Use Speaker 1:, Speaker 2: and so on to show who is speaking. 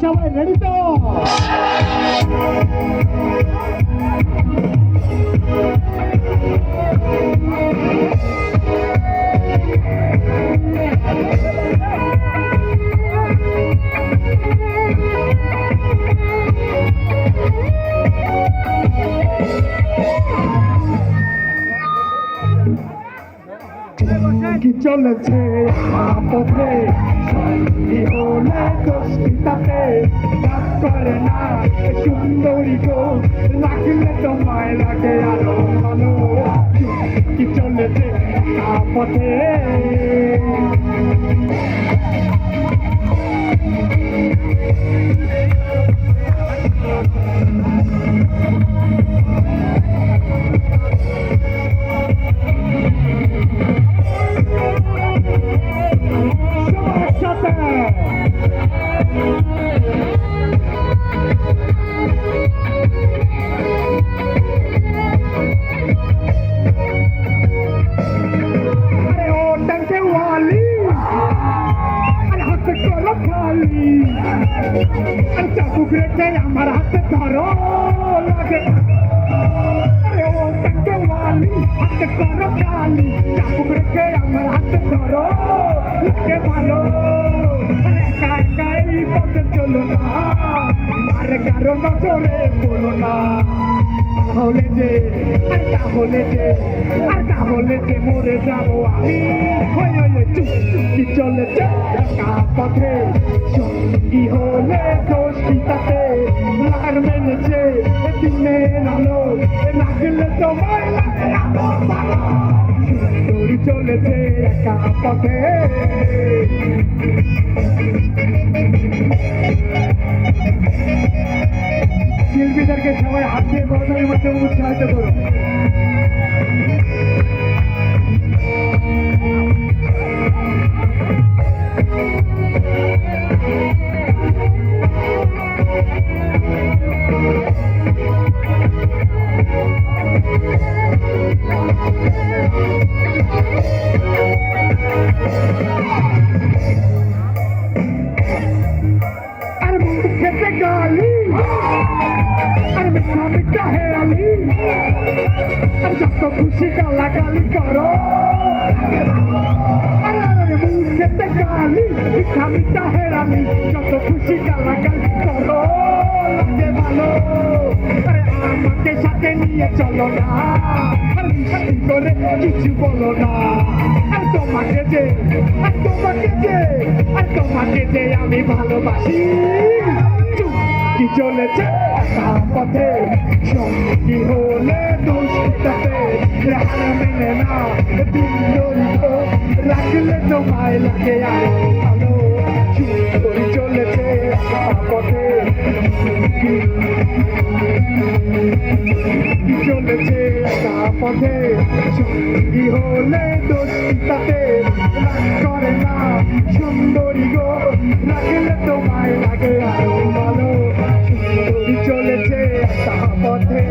Speaker 1: সবাই রেডি তো? কি চলেছে পথে সঙ্গী হলে দোষিতাতে কাজ করে না সুন্দরী গো লাগলে তোমায় লাগে আরো ভালো কি চলেছে পথে আমার হাতে ধরো লাগে আরে ও টাকে ওয়ালি হাতে করো খালি চাপুক রেখে আমার হাতে ধরো লাগে ভালো একা একাই পথে চলো না আরে কারো নজরে বলো না তাহলে যে মরে যাবো আমি চুপকি চলেছে একা পথে সঙ্গী হলে দোষিতাতে লার মেনেছে দিনের আলো লাগলে তোমায় লাগে সুন্দরী চলেছে একা পথে শিল্পীদেরকে সবাই হাত দিয়ে করোনার মধ্যে উৎসাহিত করো আর মুখ খেতে গালি আর মিঠা মিঠা হেরালি আর যত খুশি গালাগালি করো আরে মুখ খেতে গালি মিঠা মিঠা হেরালি যত খুশি গালাগালি করো লাগে ভালো আরে আমাকে সাথে নিয়ে চলো না আর মিষ্টি করে কিছু বলো না আর তোমাকে যে আমি ভালোবাসি কি চলেছে পথে সঙ্গী হলে দোষিতাতে রাখা মেনে না রাখলে তোমায় লাগে আরো ভালো সুন্দরী চলেছে পথে কি চলেছে পথে সঙ্গী হলে দোষিতাতে রাগ করে না সুন্দরী গো রাখলে তোমায় লাগে আরো ভালো সুন্দরী চলেছে পথে